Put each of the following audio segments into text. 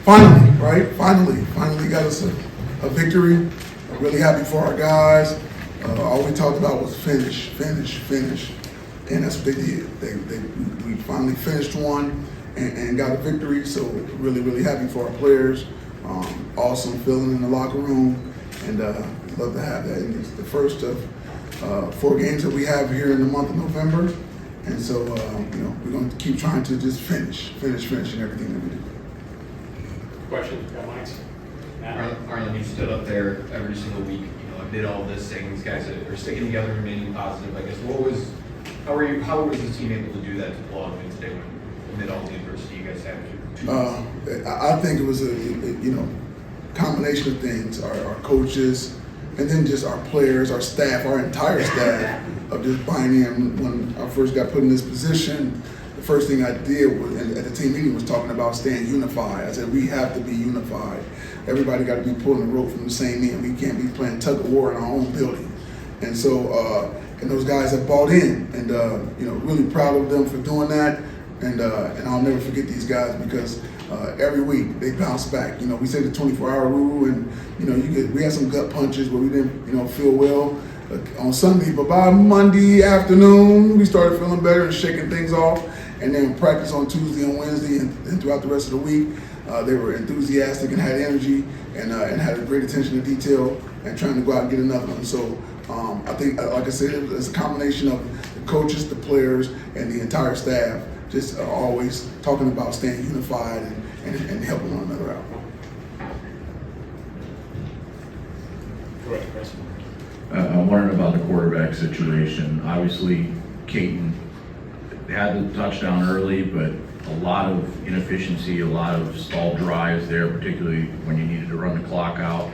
Finally, right? Finally got us a victory. I'm really happy for our guys. All we talked about was finish, and that's what they did. We finally finished one and got a victory. So really happy for our players. Awesome feeling in the locker room, and love to have that. And it's the first of 4 games that we have here in the month of November, and so we're going to keep trying to just finish in everything that we do. Questions? Got mics? Harlon, you stood up there every single week, amid all this, saying these guys are sticking together and remaining positive. I guess how was the team able to do that to pull out a win today amid all the adversity you guys had? I think it was a combination of things. Our coaches, and then just our players, our staff, our entire staff of just buying in. When I first got put in this position, the first thing I did was, at the team meeting, was talking about staying unified. I said, we have to be unified. Everybody got to be pulling the rope from the same end. We can't be playing tug of war in our own building. And so, and those guys have bought in, and really proud of them for doing that. And I'll never forget these guys, because every week they bounce back. We say the 24-hour rule, and we had some gut punches where we didn't feel well on Sunday, but by Monday afternoon we started feeling better and shaking things off. And then practice on Tuesday and Wednesday and throughout the rest of the week, they were enthusiastic and had energy and had a great attention to detail and trying to go out and get another one. So I think, like I said, it's a combination of the coaches, the players, and the entire staff just always talking about staying unified and helping one another out. Go ahead, Chris. I'm wondering about the quarterback situation. Obviously, Caton had the touchdown early, but a lot of inefficiency, a lot of stalled drives there, particularly when you needed to run the clock out.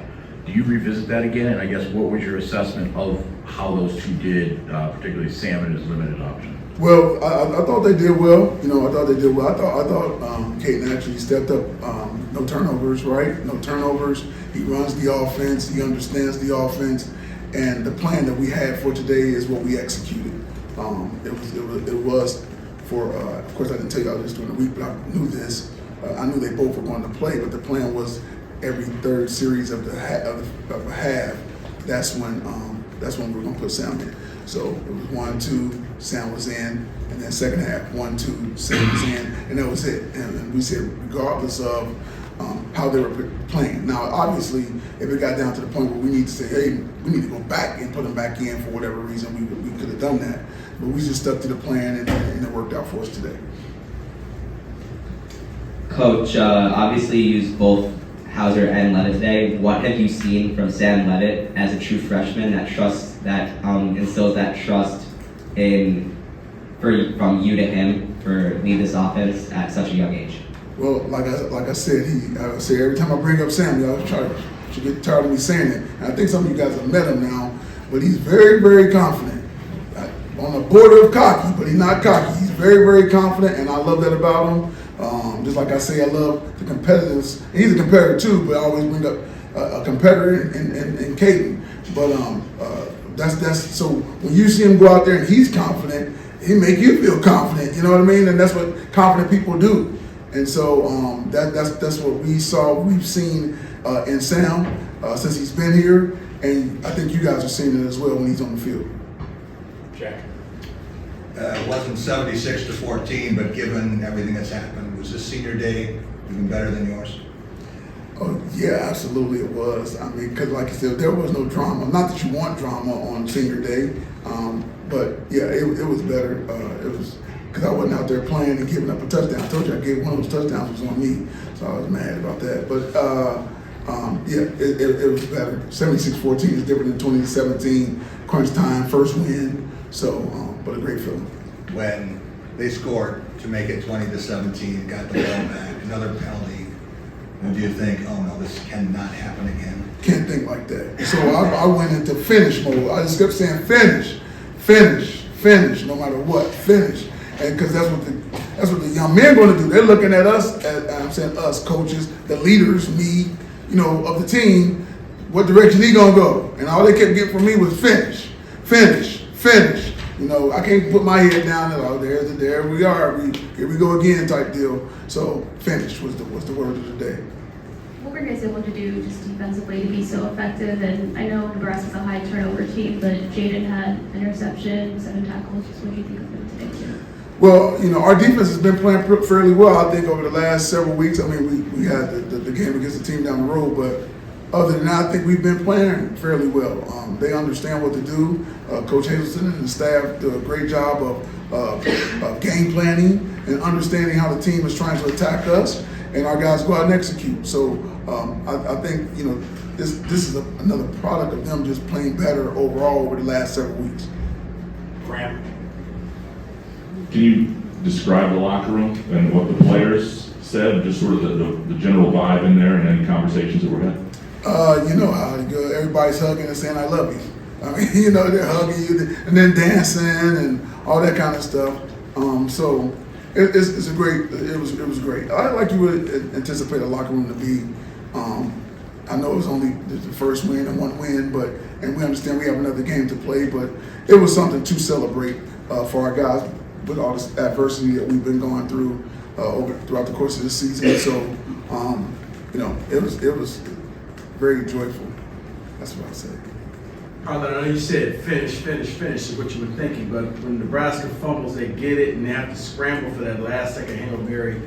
Do you revisit that again? And I guess what was your assessment of how those two did, particularly Sam and his limited option? Well, I thought they did well. I thought Caton actually stepped up. No turnovers, right? No turnovers. He runs the offense. He understands the offense, and the plan that we had for today is what we executed. It was for. Of course, I didn't tell you all this during the week, but I knew this. I knew they both were going to play, but the plan was every third series of a half. That's when we're going to put Sam in. So it was 1-2, Sam was in, and then second half 1-2, Sam was in, and that was it. And we said, regardless of how they were playing. Now, obviously, if it got down to the point where we need to say, hey, we need to go back and put them back in for whatever reason, we could have done that. But we just stuck to the plan, and it worked out for us today. Coach, obviously you used both Hauser and Levitt today. What have you seen from Sam Levitt as a true freshman that instills that trust from you to him for lead this offense at such a young age? Well, like I said, I say every time I bring up Sam, y'all should get tired of me saying it. And I think some of you guys have met him now, but he's very, very confident. On the border of cocky, but he's not cocky. He's very, very confident, and I love that about him. Just like I say, I love the competitors. And he's a competitor too, but I always bring up a competitor in Caton. But that's so when you see him go out there and he's confident, he make you feel confident. You know what I mean? And that's what confident people do. And so that's what we've seen in Sam since he's been here, and I think you guys are seeing it as well when he's on the field. Jack. It wasn't 76-14, but given everything that's happened, was this senior day even better than yours? Oh yeah, absolutely it was. I mean, because like I said, there was no drama. Not that you want drama on senior day, but yeah, it was better. It was because I wasn't out there playing and giving up a touchdown. I told you I gave one of those touchdowns was on me, so I was mad about that. But it was better. 76-14 is different than 20-17. Crunch time, first win. So, but a great feeling. When they scored to make it 20-17, got the ball back, another penalty, and do you think, oh no, this cannot happen again? Can't think like that. So I went into finish mode. I just kept saying finish, no matter what, finish. And because that's what the young men going to do. They're looking at us, I'm saying us coaches, the leaders, me, of the team. What direction he gonna go? And all they kept getting from me was finish. I can't put my head down and there we are. Here we go again type deal. So finish was the word of the day. what were you guys able to do just defensively to be so effective? And I know Nebraska's a high turnover team, but Jaden had interception, 7 tackles. Just what do you think of him today too? Well, our defense has been playing fairly well, I think, over the last several weeks. I mean, we had the game against the team down the road, but other than that, I think we've been playing fairly well. They understand what to do. Coach Hazelton and the staff do a great job of game planning and understanding how the team is trying to attack us, and our guys go out and execute. So I think, this is another product of them just playing better overall over the last several weeks. Graham? Can you describe the locker room and what the players said, just sort of the general vibe in there and any conversations that were had? You know how it goes. Everybody's hugging and saying, "I love you." I mean, they're hugging you and then dancing and all that kind of stuff. So it was great. I like you would anticipate a locker room to be. I know it was only the first win and one win, and we understand we have another game to play, but it was something to celebrate for our guys with all this adversity that we've been going through throughout the course of the season. So, it was very joyful. That's what I say. Harlon, I know you said finish is what you were thinking, but when Nebraska fumbles, they get it and they have to scramble for that last second Hail Mary.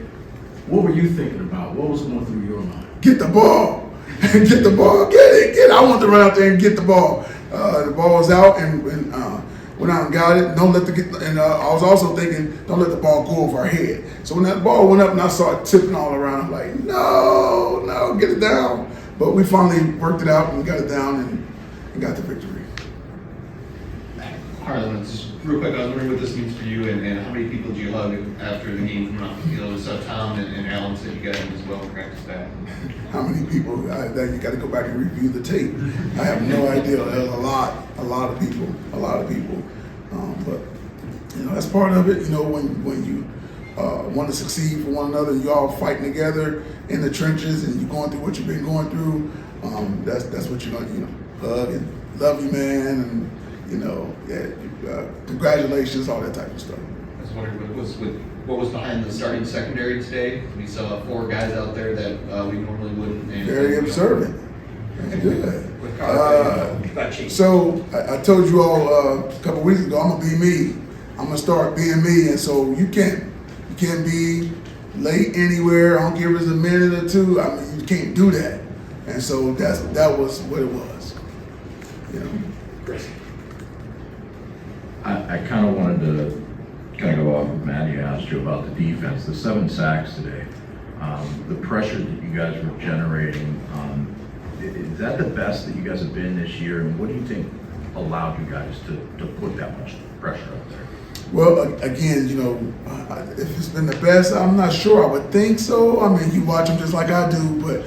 What were you thinking about? What was going through your mind? Get the ball. Get the ball. Get it. I want to run out there and get the ball. The ball was out and went out and got it. I was also thinking, don't let the ball go over our head. So when that ball went up and I saw it tipping all around, I'm like, no, get it down. But we finally worked it out and got it down and got the victory. Harlon, just real quick, I was wondering what this means for you and how many people did you hug after the game coming off the field? So Tom and Alan said you got him as well in practice back. How many people? That you got to go back and review the tape. I have no idea. There's a lot of people. But that's part of it. When you want to succeed for one another, you all fighting together in the trenches, and you're going through what you've been going through. That's what you're going to hug and love you, man, and congratulations, all that type of stuff. I was wondering what was behind the starting secondary today. We saw 4 guys out there that we normally wouldn't. Very observant. That's good. With So I told you all a couple weeks ago, I'm gonna be me. I'm gonna start being me, and so you can't be late anywhere. I don't care if it's a minute or two. I mean, you can't do that. And so that was what it was. Chris? I kind of wanted to go off of Matt. You asked you about the defense, the 7 sacks today, the pressure that you guys were generating. Is that the best that you guys have been this year? And what do you think allowed you guys to put that much pressure out there? Well, again, if it's been the best, I'm not sure. I would think so. I mean, you watch them just like I do, but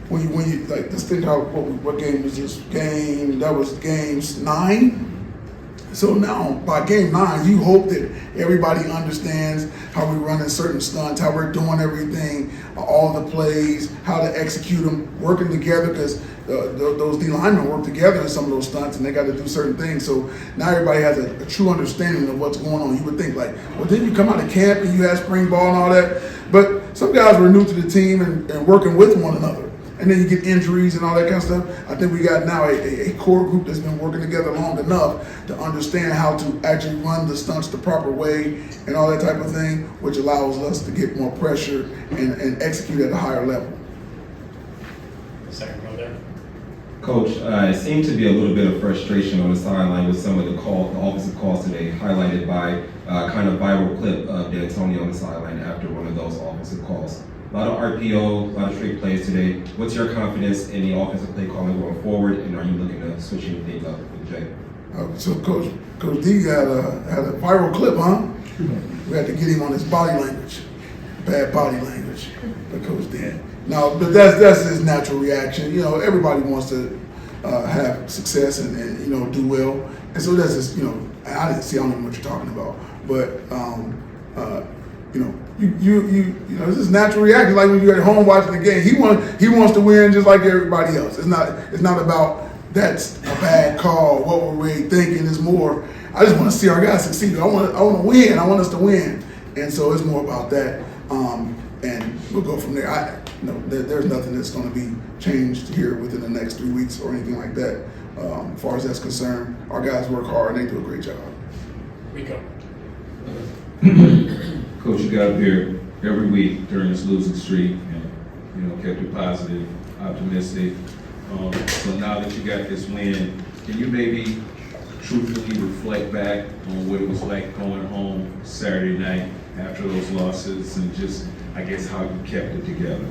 when you let's think how what game was this game? That was game 9. So now by game 9, you hope that everybody understands how we run in certain stunts, how we're doing everything, all the plays, how to execute them, working together, because those D linemen work together in some of those stunts and they got to do certain things. So now everybody has a true understanding of what's going on. You would think well, didn't you come out of camp and you had spring ball and all that? But some guys were new to the team and working with one another. And then you get injuries and all that kind of stuff. I think we got now a core group that's been working together long enough to understand how to actually run the stunts the proper way and all that type of thing, which allows us to get more pressure and execute at a higher level. Second row there. Coach, it seemed to be a little bit of frustration on the sideline with some of the offensive calls today, highlighted by kind of viral clip of D'Antonio on the sideline after one of those offensive calls. A lot of RPO, a lot of straight plays today. What's your confidence in the offensive play calling going forward, and are you looking to switch anything up with Jay? So Coach D had a viral clip, huh? We had to get him on his body language, bad body language, but Coach did. No, but that's his natural reaction. Everybody wants to have success and do well, and so that's just I didn't see. I don't know what you're talking about, but this is natural reaction. Like when you're at home watching the game, he wants to win just like everybody else. It's not about that's a bad call. What we're really thinking is more. I just want to see our guys succeed. I want to win. I want us to win, and so it's more about that. And we'll go from there. there's nothing that's going to be changed here within the next 3 weeks or anything like that. As far as that's concerned, our guys work hard and they do a great job. Rico. Coach, you got up here every week during this losing streak and, kept it positive, optimistic. So now that you got this win, can you maybe truthfully reflect back on what it was like going home Saturday night after those losses and just, I guess, how you kept it together?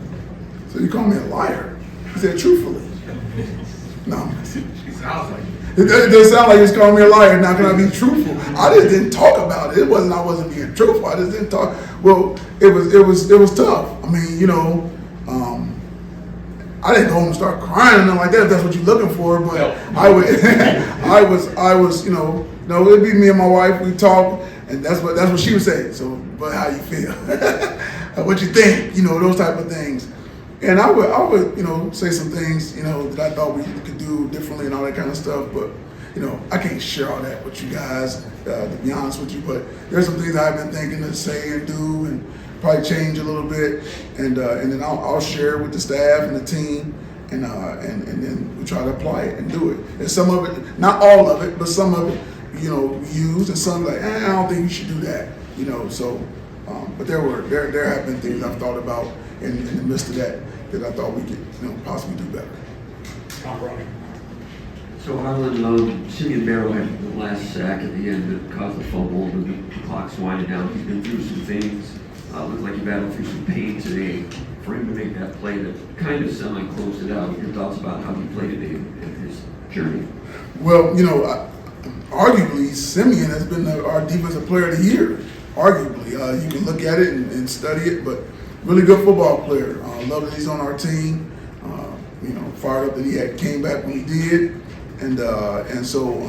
So you call me a liar? He said truthfully. No. It sounds like It doesn't sound like he was calling me a liar. Now, can I be truthful? I just didn't talk about it. It wasn't I wasn't being truthful. I just didn't talk. Well, it was tough. I mean, I didn't go home and start crying or nothing like that. If that's what you're looking for, but I would. I was. No, it'd be me and my wife. We talk, and that's what she would say. So, but how you feel? What you think? Those type of things. And I would, say some things, that I thought we could do differently and all that kind of stuff. But, I can't share all that with you guys, to be honest with you. But there's some things I've been thinking to say and do, and probably change a little bit. And then I'll share it with the staff and the team, and then we try to apply it and do it. And some of it, not all of it, but some of it, we use, and some like, I don't think you should do that, So, but there have been things I've thought about in the midst of that I thought we could possibly do better. Tom Browning. So Harlan, Simeon Barrow had the last sack at the end that caused the fumble, and the clock's winding down. He's been through some things. Looks like he battled through some pain today. For him to make that play that kind of semi-closed it out, your thoughts about how he played today in his journey? Well, arguably, Simeon has been our defensive player of the year. Arguably, you can look at it and study it, but really good football player. Love that he's on our team. Fired up that he came back when he did, and so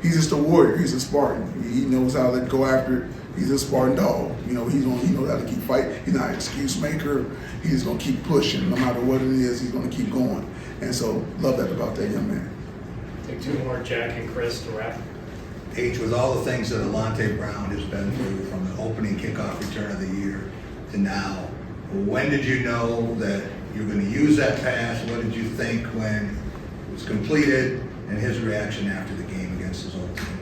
he's just a warrior. He's a Spartan. He knows how to go after it. He's a Spartan dog. He knows how to keep fighting. He's not an excuse maker. He's going to keep pushing no matter what it is. He's going to keep going, and so love that about that young man. Take two more, Jack and Chris, to wrap. H, with all the things that Alante Brown has been through from the opening kickoff return of the year to now, when did you know that you were going to use that pass? What did you think when it was completed, and his reaction after the game against his old team?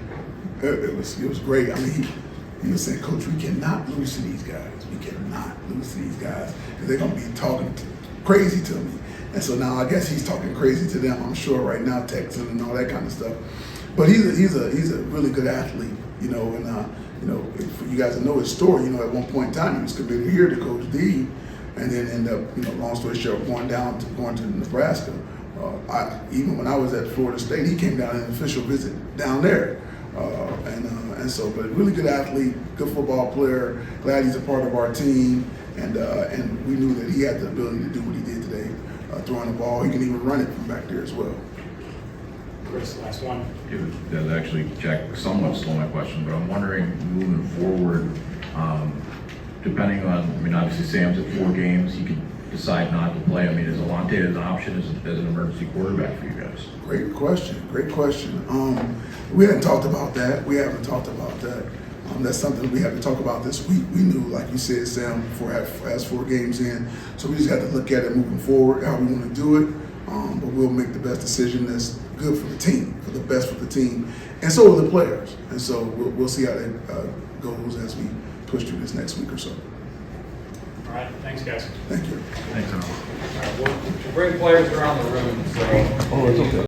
It was great. I mean, he was saying, Coach, we cannot lose to these guys. We cannot lose to these guys because they're going to be talking crazy to me. And so now I guess he's talking crazy to them, I'm sure, right now, texting and all that kind of stuff. But he's a really good athlete, and for you guys to know his story, at one point in time he was committed here to Coach D, and then end up, long story short, going to Nebraska. Even when I was at Florida State, he came down on an official visit down there, and so, but really good athlete, good football player. Glad he's a part of our team, and we knew that he had the ability to do what he did today, throwing the ball. He can even run it from back there as well. Chris, last one. That actually, Jack, somewhat stole my question, but I'm wondering, moving forward, depending on, obviously Sam's at 4 games, he could decide not to play. Is Alante an option as an emergency quarterback for you guys? Great question. We haven't talked about that. That's something we have to talk about this week. We knew, like you said, Sam, has 4 games in, so we just have to look at it moving forward, how we want to do it. But we'll make the best decision that's good for the team, for the best for the team, and so will the players. And so we'll see how that goes as we push through this next week or so. All right, thanks, guys. Thank you. Thanks, Al. All right, we'll bring players around the room, so.